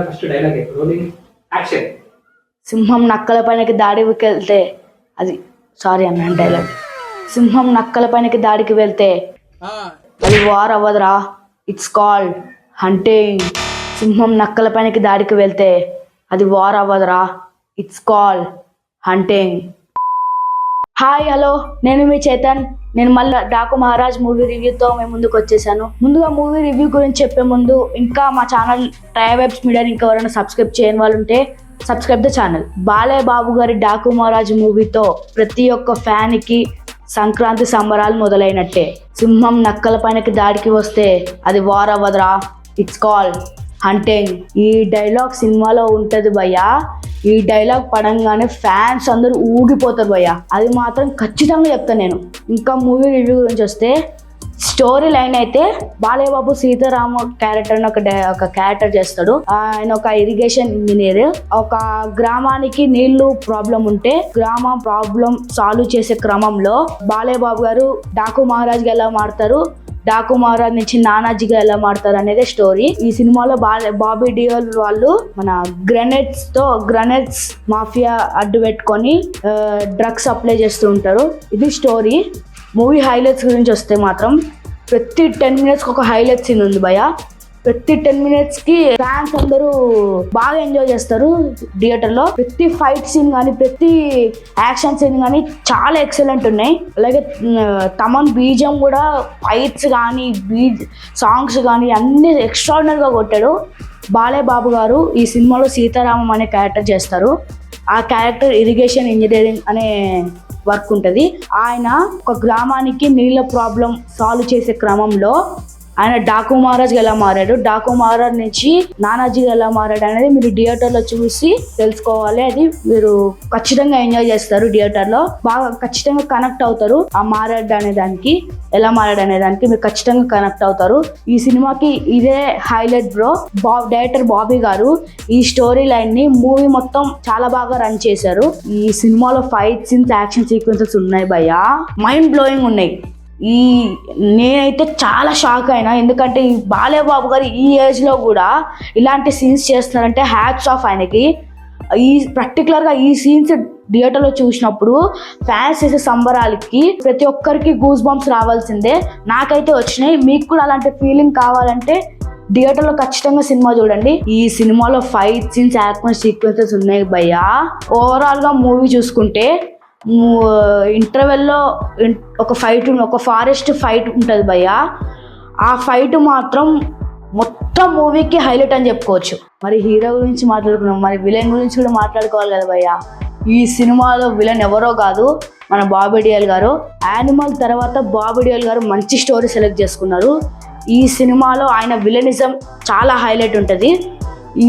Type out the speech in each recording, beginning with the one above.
First dialogue rolling action. సింహం నక్కల పైనకి దాడికి వెళ్తే అది సారీ అన్న డైలాగ్. సింహం నక్కల పైనకి దాడికి వెళ్తే అది వార్ అవ్వదురా, ఇట్స్ కాల్డ్ హంటింగ్. సింహం నక్కల పైనకి దాడికి వెళ్తే అది వార్ అవ్వదురా, it's called hunting. Hi hello, నేను మీ చేతన్. నేను మళ్ళీ డాకు మహారాజ్ మూవీ రివ్యూతో మేము ముందుకు వచ్చేసాను. ముందుగా మూవీ రివ్యూ గురించి చెప్పే ముందు ఇంకా మా ఛానల్ ట్రై వెబ్స్ మీడియా ఇంకా ఎవరైనా సబ్స్క్రైబ్ చేయని వాళ్ళు ఉంటే subscribe the channel. Balayya Babu గారి డాకు మహారాజ్ మూవీతో ప్రతి ఒక్క ఫ్యాన్కి సంక్రాంతి సంబరాలు మొదలైనట్టే. సింహం నక్కల పైనకి దాడికి వస్తే అది వార్ అవ్వదురా, ఇట్స్ కాల్డ్ హంటింగ్. ఈ డైలాగ్ సినిమాలో ఉంటుంది భయ్యా. ఈ డైలాగ్ పడంగానే ఫ్యాన్స్ అందరూ ఊగిపోతారు భయ్యా, అది మాత్రం ఖచ్చితంగా చెప్తాను నేను. ఇంకా మూవీ రివ్యూ గురించి వస్తే స్టోరీ లైన్ అయితే బాలయ్య బాబు సీతారామ క్యారెక్టర్ ఒక క్యారెక్టర్ చేస్తాడు. ఆయన ఒక ఇరిగేషన్ ఇంజనీర్. ఒక గ్రామానికి నీళ్లు ప్రాబ్లం ఉంటే గ్రామం ప్రాబ్లం సాల్వ్ చేసే క్రమంలో బాలయ్య బాబు గారు డాకు మహారాజ్ గా ఎలా మారుతారు, డాకు మహారాజ్ నుంచి నానాజీగా ఎలా మారుతారు అనేది స్టోరీ. ఈ సినిమాలో బాబీ డియోల్ వాళ్ళు మన గ్రనేడ్స్ మాఫియా అడ్డు పెట్టుకొని డ్రగ్స్ అప్లై చేస్తూ ఉంటారు. ఇది స్టోరీ. మూవీ హైలైట్స్ గురించి వస్తే మాత్రం ప్రతి 10 minutes ఒక హైలైట్ సీన్ ఉంది భయ. ప్రతి 10 minutes కి ఫ్యాన్స్ అందరూ బాగా ఎంజాయ్ చేస్తారు థియేటర్ లో. ప్రతి ఫైట్ సీన్ కానీ ప్రతి యాక్షన్ సీన్ కానీ చాలా ఎక్సలెంట్ ఉన్నాయి. అలాగే తమన్ బీజం కూడా ఫైట్స్ కానీ సాంగ్స్ కానీ అన్ని ఎక్స్ట్రాడినరీగా కొట్టాడు. బాలయ్య బాబు గారు ఈ సినిమాలో సీతారామం అనే క్యారెక్టర్ చేస్తారు. ఆ క్యారెక్టర్ ఇరిగేషన్ ఇంజనీరింగ్ అనే వర్క్ ఉంటుంది. ఆయన ఒక గ్రామానికి నీళ్ళ ప్రాబ్లం సాల్వ్ చేసే క్రమంలో ఆయన డాకు మహారాజ్ ఎలా మారాడు, డాకు మహారాజ్ నుంచి నానాజీ ఎలా మారాడు అనేది మీరు థియేటర్లో చూసి తెలుసుకోవాలి. అది మీరు ఖచ్చితంగా ఎంజాయ్ చేస్తారు థియేటర్లో. బాగా ఖచ్చితంగా కనెక్ట్ అవుతారు. ఆ మారాడు అనే దానికి, ఎలా మారాడు అనే దానికి మీరు ఖచ్చితంగా కనెక్ట్ అవుతారు. ఈ సినిమాకి ఇదే హైలైట్ బ్రో. డైరెక్టర్ బాబీ గారు ఈ స్టోరీ లైన్ ని మూవీ మొత్తం చాలా బాగా రన్ చేశారు. ఈ సినిమాలో ఫైట్ సీన్స్, యాక్షన్ సీక్వెన్సెస్ ఉన్నాయి భయ్యా, మైండ్ బ్లోయింగ్ ఉన్నాయి. నేనైతే చాలా షాక్ అయినా, ఎందుకంటే ఈ బాలయ్య బాబు గారు ఈ ఏజ్ లో కూడా ఇలాంటి సీన్స్ చేస్తున్నారంటే హ్యాట్స్ ఆఫ్ ఆయనకి. ఈ పర్టికులర్గా ఈ సీన్స్ థియేటర్లో చూసినప్పుడు ఫ్యాన్స్ చేసే సంబరాలకి ప్రతి ఒక్కరికి గూస్ బంప్స్ రావాల్సిందే. నాకైతే వచ్చినాయి. మీకు కూడా అలాంటి ఫీలింగ్ కావాలంటే థియేటర్లో ఖచ్చితంగా సినిమా చూడండి. ఈ సినిమాలో ఫైట్ సీన్స్, యాక్షన్ సీక్వెన్సెస్ ఉన్నాయి భయ్యా. ఓవరాల్గా మూవీ చూసుకుంటే ఇంటర్వెల్లో ఒక ఫారెస్ట్ ఫైట్ ఉంటుంది భయ్యా. ఆ ఫైట్ మాత్రం మొత్తం మూవీకి హైలైట్ అని చెప్పుకోవచ్చు. మరి హీరో గురించి మాట్లాడుకున్నాం, మరి విలన్ గురించి కూడా మాట్లాడుకోవాలి కదా భయ్యా. ఈ సినిమాలో విలన్ ఎవరో కాదు, మన బాబీ డియోల్ గారు. యానిమల్ తర్వాత బాబీ డియోల్ గారు మంచి స్టోరీ సెలెక్ట్ చేసుకున్నారు. ఈ సినిమాలో ఆయన విలనిజం చాలా హైలైట్ ఉంటుంది.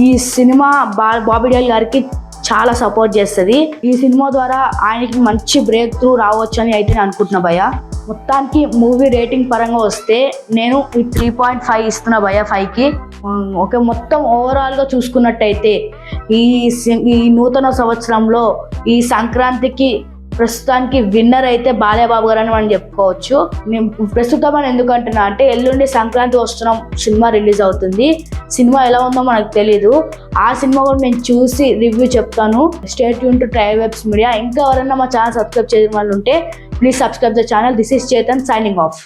ఈ సినిమా బాబీ డియోల్ గారికి చాలా సపోర్ట్ చేస్తుంది. ఈ సినిమా ద్వారా ఆయనకి మంచి బ్రేక్ త్రూ రావచ్చు అని అయితే నేను అనుకుంటున్నా భయ్య. మొత్తానికి మూవీ రేటింగ్ పరంగా వస్తే నేను ఈ 3.5 ఇస్తున్నా భయ్య 5కి. ఓకే, మొత్తం ఓవరాల్గా చూసుకున్నట్టయితే ఈ నూతన సంవత్సరంలో ఈ సంక్రాంతికి ప్రస్తుతానికి విన్నర్ అయితే బాలయ్య బాబు గారు అని మనం చెప్పుకోవచ్చు. నేను ప్రస్తుతం అని ఎందుకు అంటున్నా అంటే ఎల్లుండి సంక్రాంతి వస్తున్నాం, సినిమా రిలీజ్ అవుతుంది. సినిమా ఎలా ఉందో మనకు తెలీదు. ఆ సినిమా కూడా నేను చూసి రివ్యూ చెప్తాను. Stay tune to try webs media. ఇంకా ఎవరైనా మా ఛానల్ సబ్స్క్రైబ్ చేయని వాళ్ళు ఉంటే please subscribe the channel. This is Chetan signing of.